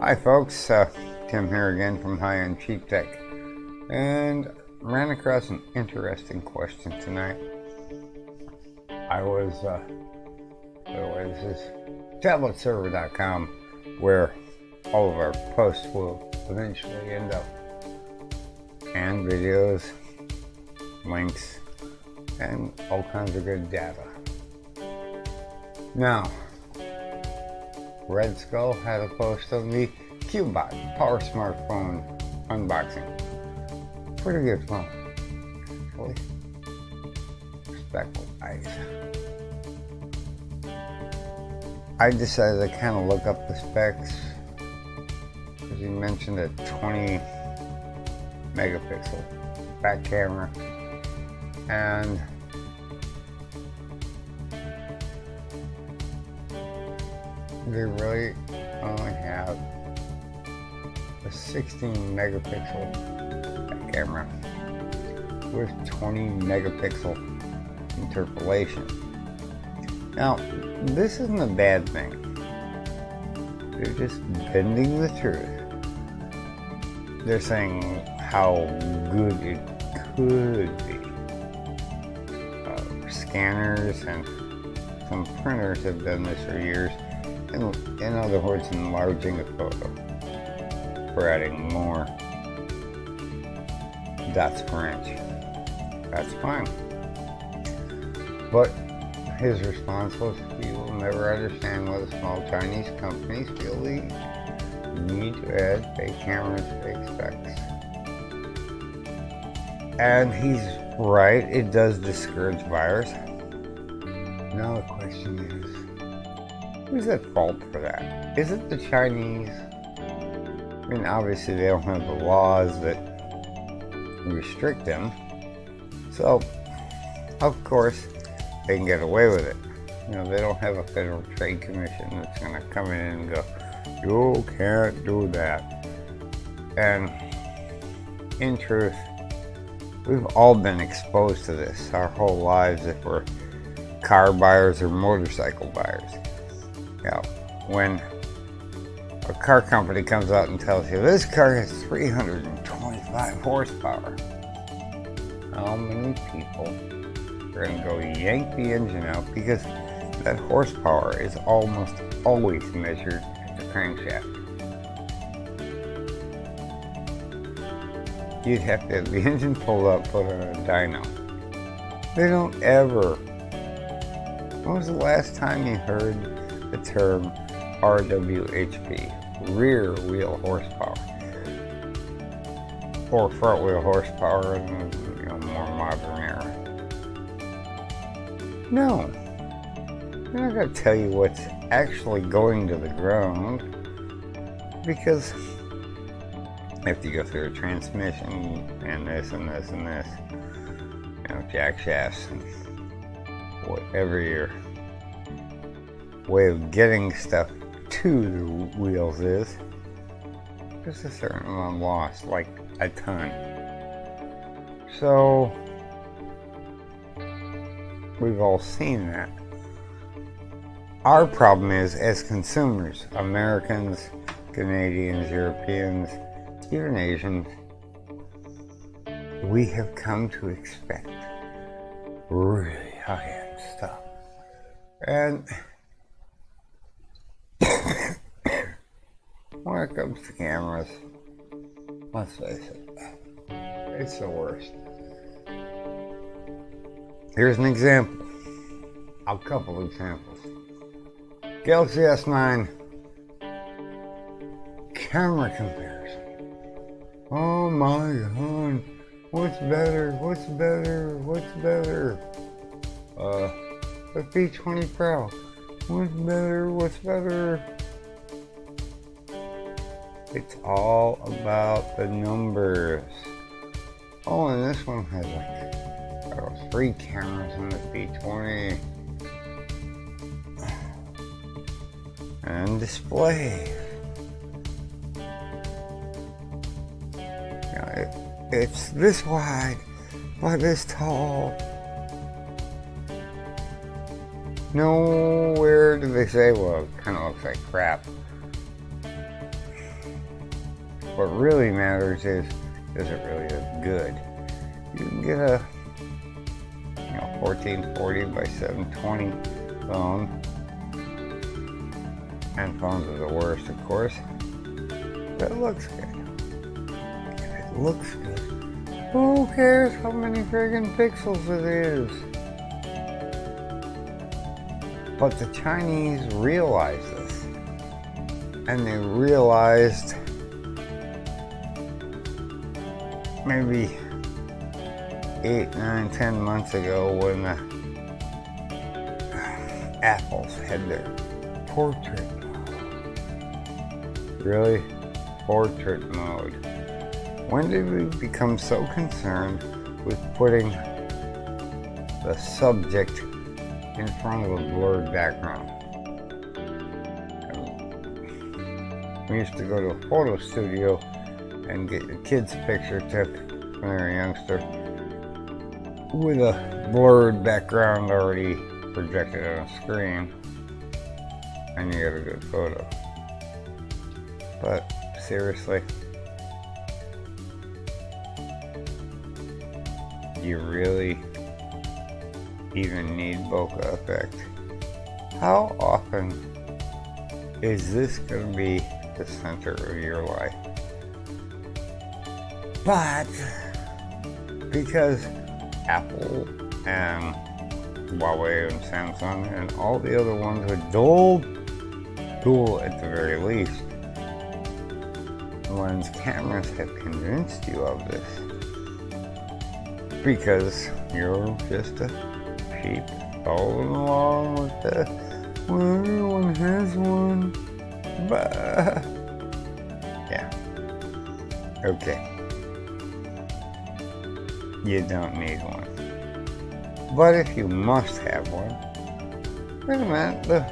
Hi folks, Tim here again from High End Cheap Tech, and ran across an interesting question tonight. This is tabletserver.com, where all of our posts will eventually end up, and videos, links, and all kinds of good data. Now, Red Skull had a post of the Cubot Power Smartphone unboxing. Pretty good phone, actually. Speckled eyes. I decided to kind of look up the specs because he mentioned a 20 megapixel back camera, and they really only have a 16 megapixel back camera with 20 megapixel interpolation. Now, this isn't a bad thing. They're just bending the truth. They're saying how good it could be. Scanners and some printers have done this for years. In other words, enlarging a photo for adding more dots per inch. That's fine. But his response was, "You will never understand why the small Chinese companies feel the need to add fake cameras, fake specs." And he's right, it does discourage buyers. Now the question is, who's at fault for that? Is it the Chinese? I mean, obviously they don't have the laws that restrict them, so of course they can get away with it. You know, they don't have a Federal Trade Commission that's going to come in and go, "You can't do that." And in truth, we've all been exposed to this our whole lives if we're car buyers or motorcycle buyers. Yeah, when a car company comes out and tells you this car has 325 horsepower, how many people are going to go yank the engine out, because that horsepower is almost always measured at the crankshaft. You'd have to have the engine pulled up, put on a dyno. They don't ever. When was the last time you heard the term RWHP, rear wheel horsepower, or front wheel horsepower in the more modern era? No, they're not going to tell you what's actually going to the ground, because if you go through a transmission and this and this and this, jack shafts and whatever your way of getting stuff to the wheels is, there's a certain amount lost, like a ton. So we've all seen that. Our problem is, as consumers, Americans, Canadians, Europeans, even Asians, we have come to expect really high-end stuff. And when it comes to cameras, let's face it, it's the worst. Here's an example. A couple examples. Galaxy S9 camera comparison. Oh my god, what's better? What's better? What's better? The P20 Pro. What's better? What's better? It's all about the numbers. Oh, and this one has like 3 cameras on the P20. And display. It's this wide, but this tall. Nowhere do they say, well, it kind of looks like crap. What really matters is it really look good? You can get a 1440 by 720 phone, and phones are the worst, of course, but it looks good. If it looks good, who cares how many friggin' pixels it is? But the Chinese realized this, and they realized maybe 8, 9, 10 months ago when the Apples had their portrait mode. Really? Portrait mode. When did we become so concerned with putting the subject in front of a blurred background? We used to go to a photo studio and get your kid's picture took when they were a youngster with a blurred background already projected on a screen, and you get a good photo. But seriously, you really even need bokeh effect? How often is this going to be the center of your life? But because Apple and Huawei and Samsung and all the other ones are dual at the very least, lens cameras have convinced you of this because you're just a sheep following along with the, well, everyone has one, but yeah, okay, you don't need one. But if you must have one, wait a minute, the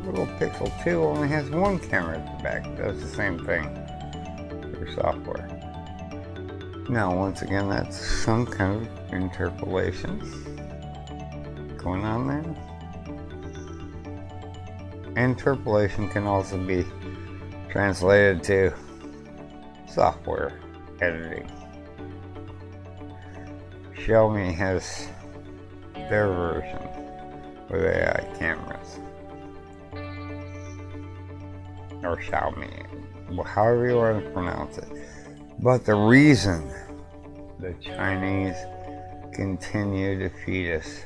little Pixel 2 only has one camera at the back. It does the same thing for software. Now, once again, that's some kind of interpolation going on there. Interpolation can also be translated to software editing. Xiaomi has their version with AI cameras, or Xiaomi, however you want to pronounce it. But the reason the Chinese continue to feed us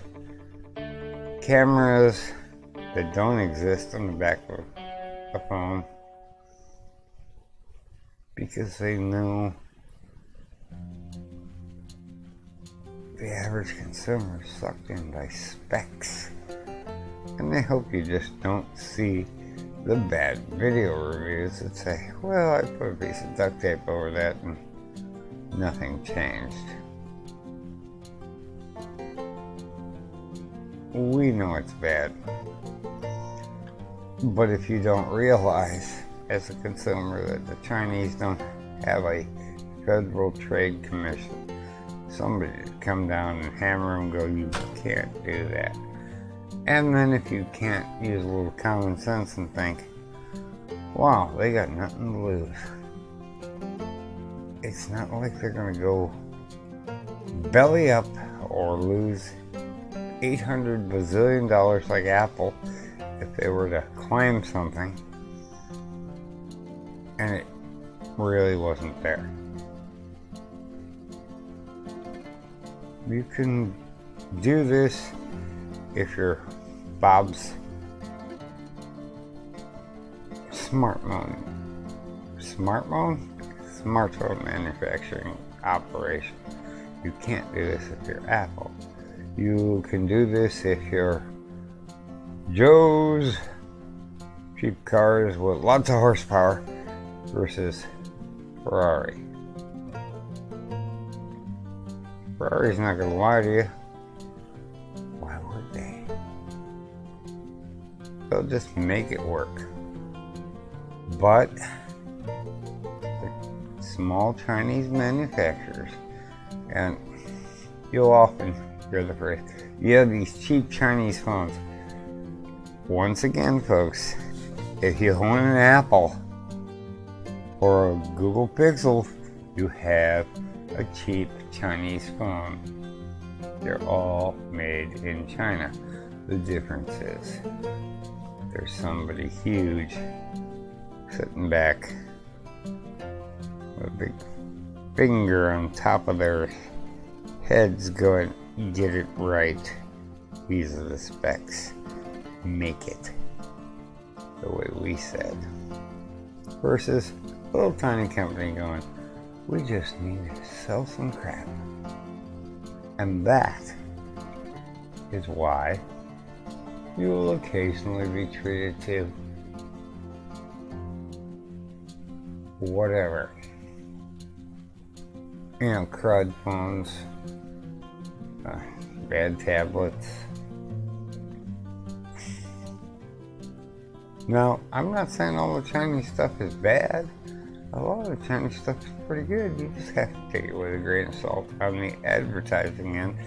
cameras that don't exist on the back of a phone, because they know the average consumer is sucked in by specs, and they hope you just don't see the bad video reviews that say, well, I put a piece of duct tape over that and nothing changed. We know it's bad, but if you don't realize as a consumer that the Chinese don't have a Federal Trade Commission, somebody to come down and hammer and go, you can't do that. And then if you can't use a little common sense and think, wow, they got nothing to lose. It's not like they're going to go belly up or lose $800 bazillion like Apple if they were to claim something and it really wasn't there. You can do this if you're Bob's smartphone manufacturing operation. You can't do this if you're Apple. You can do this if you're Joe's cheap cars with lots of horsepower versus Ferrari. Ferrari's not going to lie to you. Why would they? They'll just make it work. But the small Chinese manufacturers, and you'll often hear the phrase, yeah, these cheap Chinese phones. Once again, folks, if you own an Apple, or a Google Pixel, you have a cheap Chinese phone. They're all made in China. The difference is there's somebody huge sitting back with a big finger on top of their heads going, get it right. These are the specs. Make it the way we said. Versus a little tiny company going, we just need to sell some crap. And that is why you will occasionally be treated to whatever. Crud phones, bad tablets. Now, I'm not saying all the Chinese stuff is bad. A lot of the Chinese stuff is pretty good. You just have to take it with a grain of salt on the advertising end.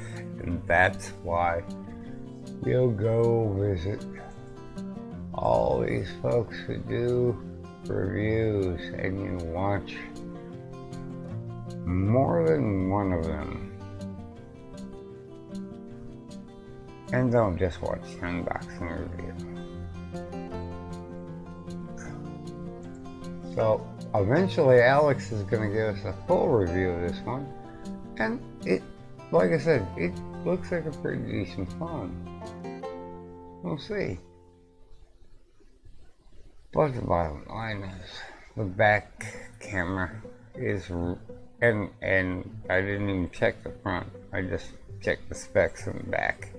And that's why you'll go visit all these folks who do reviews and you watch more than one of them. And don't just watch the unboxing review. So eventually Alex is going to give us a full review of this one. And it, like I said, it looks like a pretty decent phone. We'll see. But the bottom line is, the back camera is, and I didn't even check the front. I just checked the specs in the back.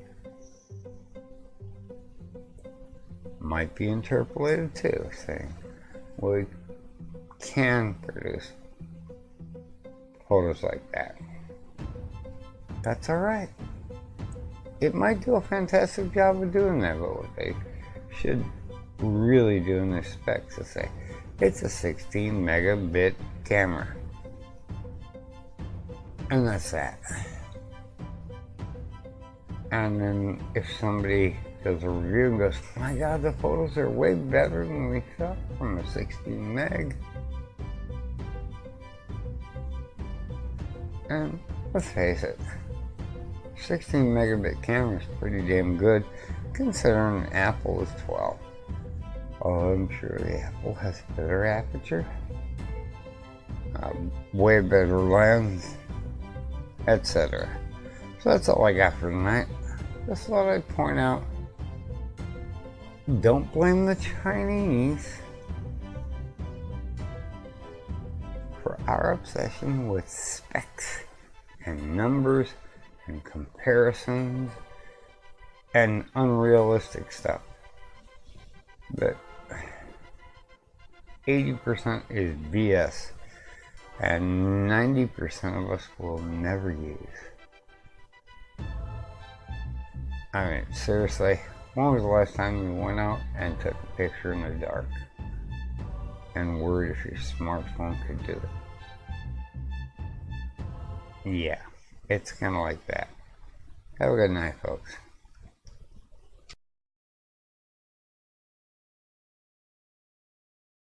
Might be interpolated too, saying we can produce photos like that. That's alright. It might do a fantastic job of doing that, but what they should really do in their specs is say it's a 16 megabit camera. And that's that. And then if somebody does a review and goes, my God, the photos are way better than we thought from a 16 meg. And let's face it, 16 megabit camera is pretty damn good considering Apple is 12. Oh, I'm sure the Apple has better aperture, way better lens, etc. So that's all I got for tonight. Just thought I'd point out, don't blame the Chinese for our obsession with specs and numbers and comparisons and unrealistic stuff. That 80% is BS and 90% of us will never use. I mean, seriously, when was the last time you went out and took a picture in the dark and worried if your smartphone could do it? Yeah, it's kind of like that. Have a good night, folks.